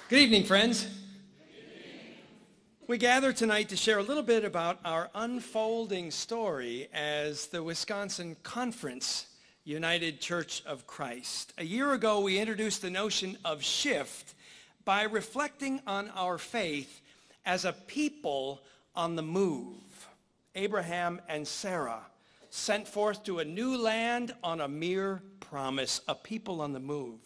Good evening, friends. We gather tonight to share a little bit about our unfolding story as the Wisconsin Conference United Church of Christ. A year ago, we introduced the notion of shift by reflecting on our faith as a people on the move. Abraham and Sarah sent forth to a new land on a mere promise, a people on the move.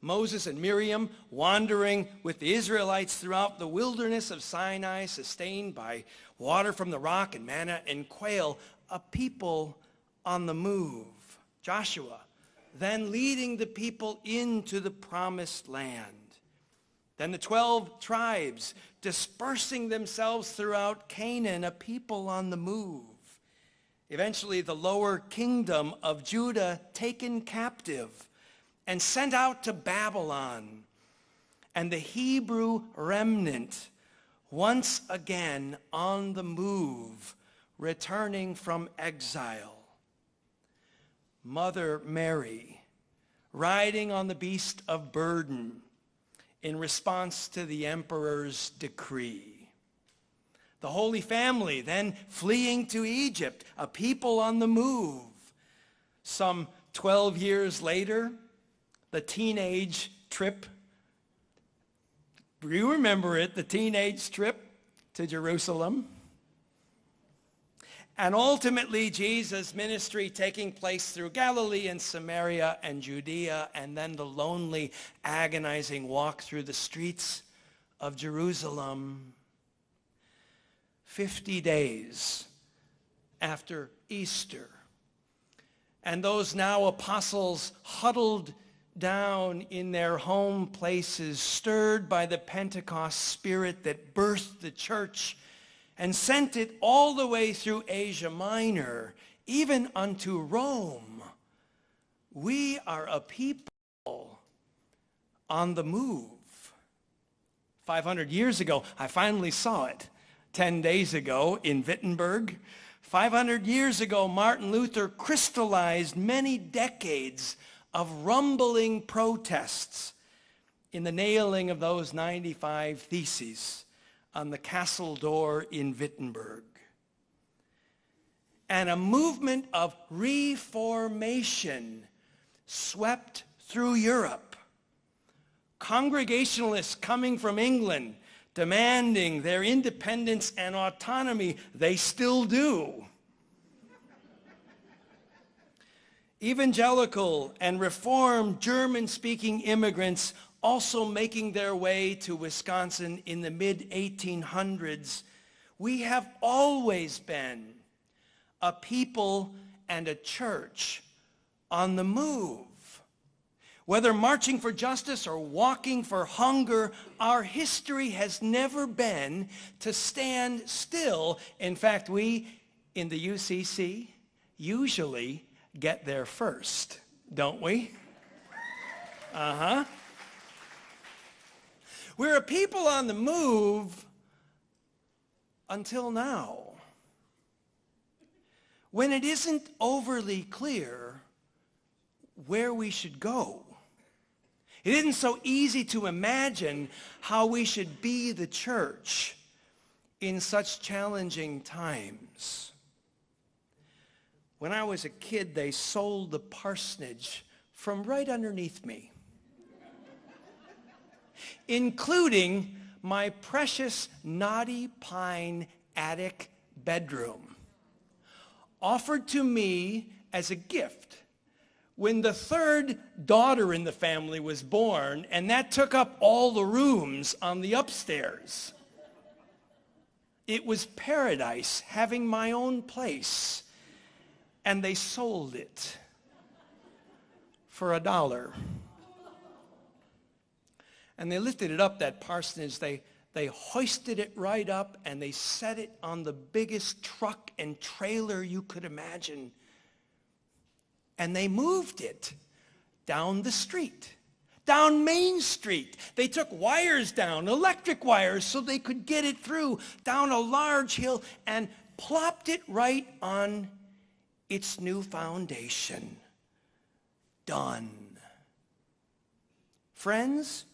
Moses and Miriam wandering with the Israelites throughout the wilderness of Sinai, sustained by water from the rock and manna and quail, a people on the move. Joshua then leading the people into the promised land. Then the 12 tribes dispersing themselves throughout Canaan, a people on the move. Eventually the lower kingdom of Judah taken captive and sent out to Babylon, and the Hebrew remnant once again on the move, returning from exile. Mother Mary riding on the beast of burden in response to the emperor's decree. The Holy Family then fleeing to Egypt, a people on the move. Some 12 years later, the teenage trip. Do you remember it? The teenage trip to Jerusalem. And ultimately, Jesus' ministry taking place through Galilee and Samaria and Judea, and then the lonely, agonizing walk through the streets of Jerusalem. 50 days after Easter, and those now apostles huddled down in their home places, stirred by the Pentecost spirit that birthed the church and sent it all the way through Asia Minor, even unto Rome. We are a people on the move. 500 years ago, I finally saw it. 10 days ago in Wittenberg. 500 years ago, Martin Luther crystallized many decades of rumbling protests in the nailing of those 95 theses on the castle door in Wittenberg. And a movement of reformation swept through Europe. Congregationalists coming from England demanding their independence and autonomy, they still do. Evangelical and Reformed German-speaking immigrants also making their way to Wisconsin in the mid-1800s. We have always been a people and a church on the move. Whether marching for justice or walking for hunger, our history has never been to stand still. In fact, we in the UCC usually get there first, don't we? We're a people on the move until now, when it isn't overly clear where we should go. It isn't so easy to imagine how we should be the church in such challenging times. When I was a kid, they sold the parsonage from right underneath me, including my precious knotty pine attic bedroom, offered to me as a gift when the third daughter in the family was born, and that took up all the rooms on the upstairs. It was paradise having my own place. And they sold it for $1. And they lifted it up, that parsonage. They hoisted it right up, and they set it on the biggest truck and trailer you could imagine. And they moved it down the street, down Main Street. They took wires down, electric wires, so they could get it through down a large hill and plopped it right on its new foundation. Done. Friends,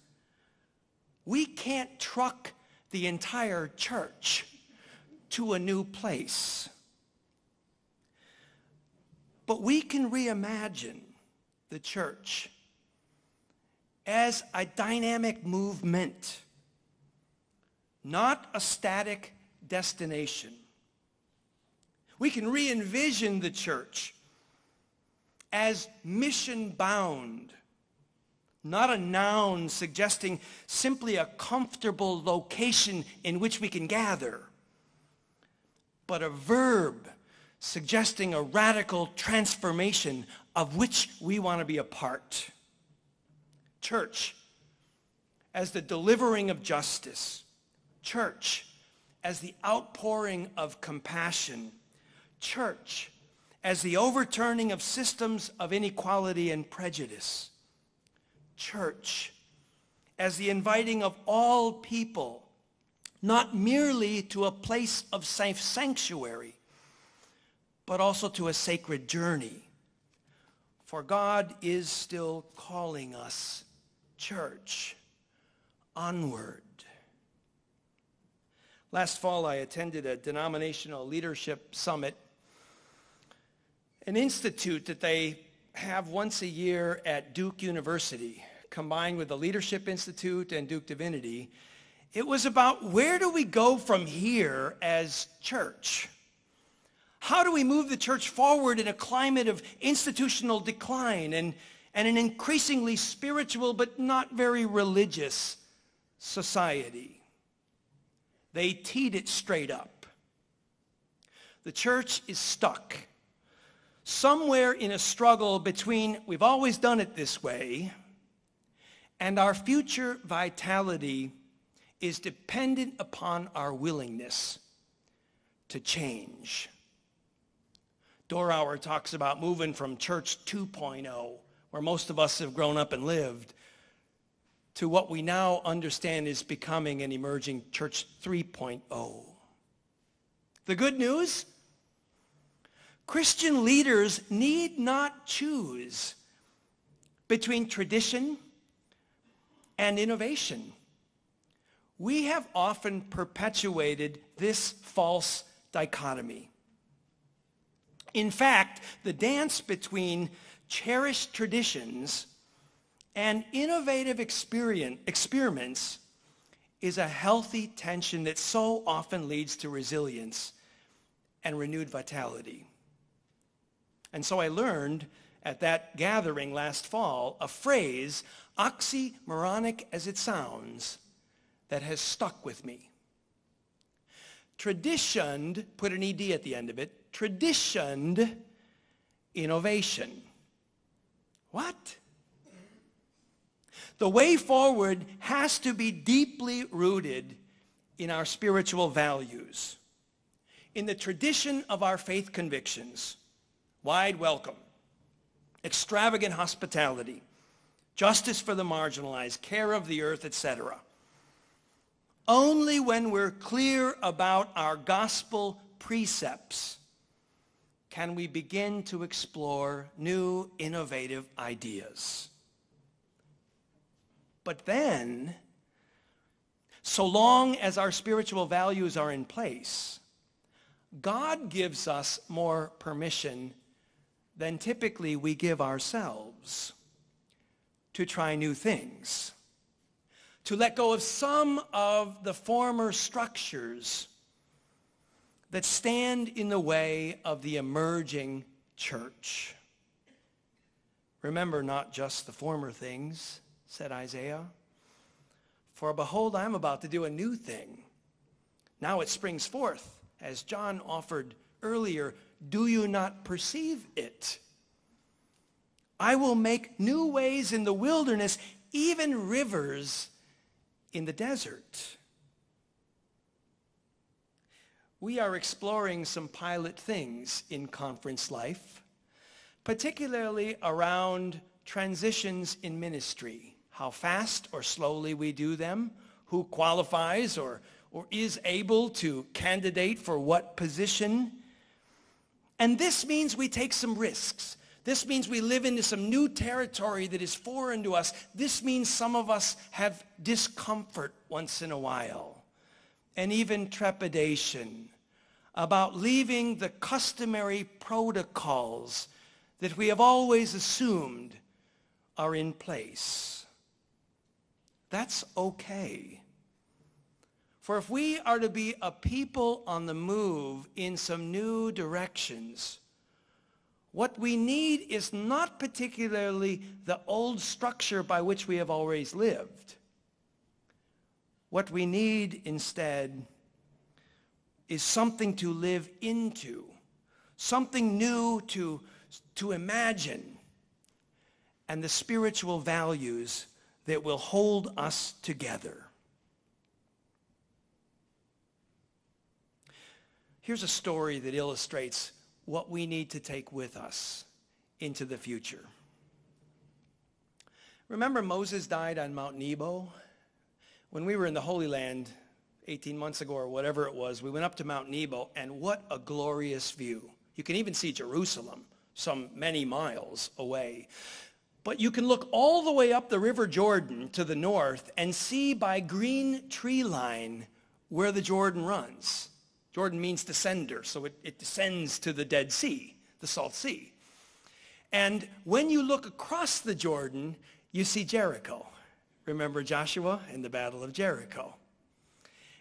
We can't truck the entire church to a new place. But we can reimagine the church as a dynamic movement, not a static destination. We can re-envision the church as mission-bound, not a noun suggesting simply a comfortable location in which we can gather, but a verb suggesting a radical transformation of which we want to be a part. Church as the delivering of justice. Church as the outpouring of compassion. Church as the overturning of systems of inequality and prejudice. Church as the inviting of all people, not merely to a place of safe sanctuary, but also to a sacred journey. For God is still calling us, church, onward. Last fall, I attended a denominational leadership summit, an institute that they have once a year at Duke University, combined with the Leadership Institute and Duke Divinity. It was about where do we go from here as church? How do we move the church forward in a climate of institutional decline and an increasingly spiritual but not very religious society? They teed it straight up. The church is stuck somewhere in a struggle between we've always done it this way and our future vitality is dependent upon our willingness to change. Dorauer talks about moving from church 2.0, where most of us have grown up and lived, to what we now understand is becoming an emerging church 3.0. The good news? Christian leaders need not choose between tradition and innovation. We have often perpetuated this false dichotomy. In fact, the dance between cherished traditions and innovative experiments is a healthy tension that so often leads to resilience and renewed vitality. And so I learned at that gathering last fall a phrase, oxymoronic as it sounds, that has stuck with me. Traditioned, put an ED at the end of it, traditioned innovation. What? The way forward has to be deeply rooted in our spiritual values, in the tradition of our faith convictions, wide welcome, extravagant hospitality, justice for the marginalized, care of the earth, etc. Only when we're clear about our gospel precepts can we begin to explore new, innovative ideas. But then, so long as our spiritual values are in place, God gives us more permission than typically we give ourselves to try new things, to let go of some of the former structures that stand in the way of the emerging church. Remember not just the former things, said Isaiah. For behold, I am about to do a new thing. Now it springs forth, as John offered earlier. Do you not perceive it? I will make new ways in the wilderness, even rivers in the desert. We are exploring some pilot things in conference life, particularly around transitions in ministry, how fast or slowly we do them, who qualifies or is able to candidate for what position. And this means we take some risks. This means we live into some new territory that is foreign to us. This means some of us have discomfort once in a while, and even trepidation about leaving the customary protocols that we have always assumed are in place. That's okay. For if we are to be a people on the move in some new directions, what we need is not particularly the old structure by which we have always lived. What we need instead is something to live into, something new to imagine, and the spiritual values that will hold us together. Here's a story that illustrates what we need to take with us into the future. Remember Moses died on Mount Nebo? When we were in the Holy Land 18 months ago or whatever it was, we went up to Mount Nebo, and what a glorious view. You can even see Jerusalem some many miles away. But you can look all the way up the River Jordan to the north and see by green tree line where the Jordan runs. Jordan means descender, so it descends to the Dead Sea, the Salt Sea. And when you look across the Jordan, you see Jericho. Remember Joshua and the Battle of Jericho.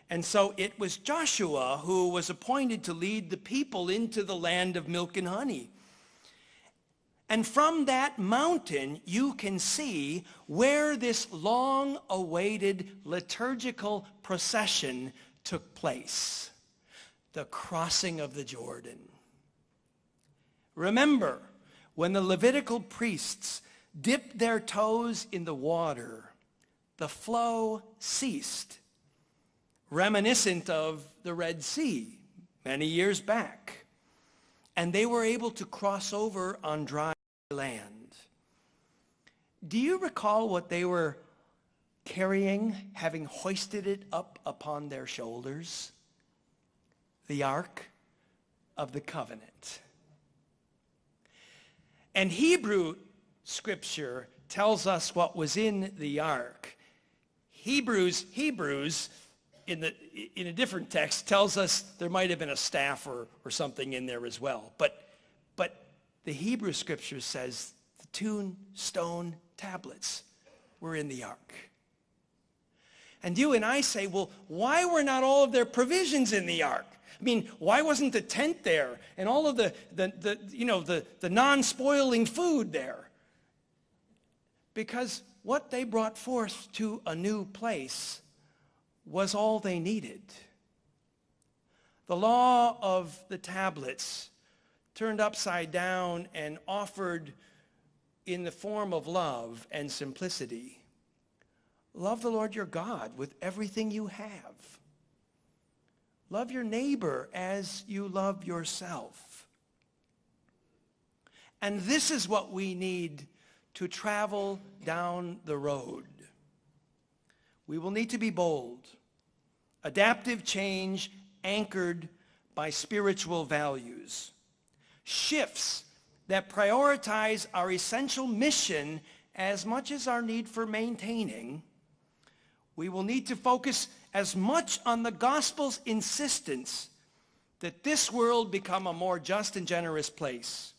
And so it was Joshua who was appointed to lead the people into the land of milk and honey. And from that mountain, you can see where this long-awaited liturgical procession took place. The crossing of the Jordan. Remember, when the Levitical priests dipped their toes in the water, the flow ceased, reminiscent of the Red Sea many years back. And they were able to cross over on dry land. Do you recall what they were carrying, having hoisted it up upon their shoulders? The Ark of the Covenant. And Hebrew scripture tells us what was in the Ark. Hebrews in a different text tells us there might have been a staff or something in there as well. But the Hebrew scripture says the 2 stone tablets were in the Ark. And you and I say, well, why were not all of their provisions in the Ark? I mean, why wasn't the tent there and all of the non-spoiling food there? Because what they brought forth to a new place was all they needed. The law of the tablets turned upside down and offered in the form of love and simplicity. Love the Lord your God with everything you have. Love your neighbor as you love yourself. And this is what we need to travel down the road. We will need to be bold, adaptive change anchored by spiritual values, shifts that prioritize our essential mission as much as our need for maintaining. We will need to focus as much on the gospel's insistence that this world become a more just and generous place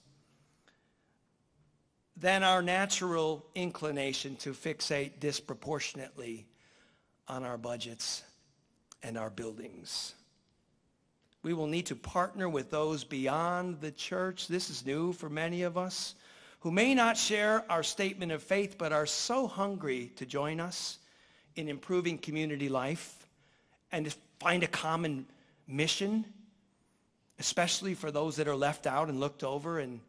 than our natural inclination to fixate disproportionately on our budgets and our buildings. We will need to partner with those beyond the church. This is new for many of us, who may not share our statement of faith but are so hungry to join us in improving community life and to find a common mission, especially for those that are left out and looked over and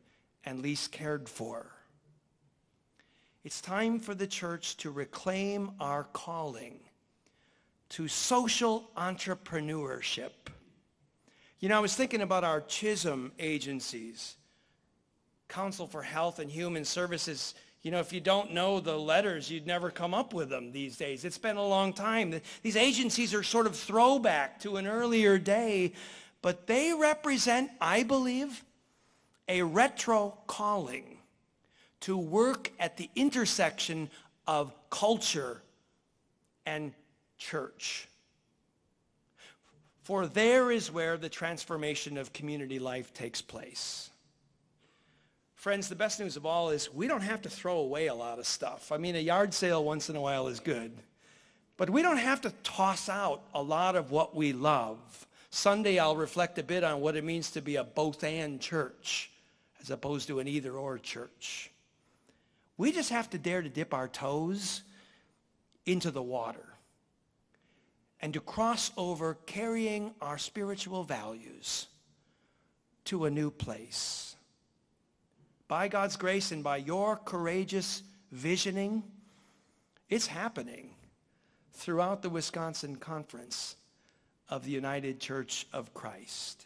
least cared for. It's time for the church to reclaim our calling to social entrepreneurship. You know, I was thinking about our CHISM agencies, Council for Health and Human Services. You know, if you don't know the letters, you'd never come up with them these days. It's been a long time. These agencies are sort of throwback to an earlier day, but they represent, I believe, a retro calling to work at the intersection of culture and church. For there is where the transformation of community life takes place. Friends, the best news of all is we don't have to throw away a lot of stuff. I mean, a yard sale once in a while is good. But we don't have to toss out a lot of what we love. Sunday, I'll reflect a bit on what it means to be a both-and church as opposed to an either-or church. We just have to dare to dip our toes into the water and to cross over carrying our spiritual values to a new place. By God's grace and by your courageous visioning, it's happening throughout the Wisconsin Conference of the United Church of Christ.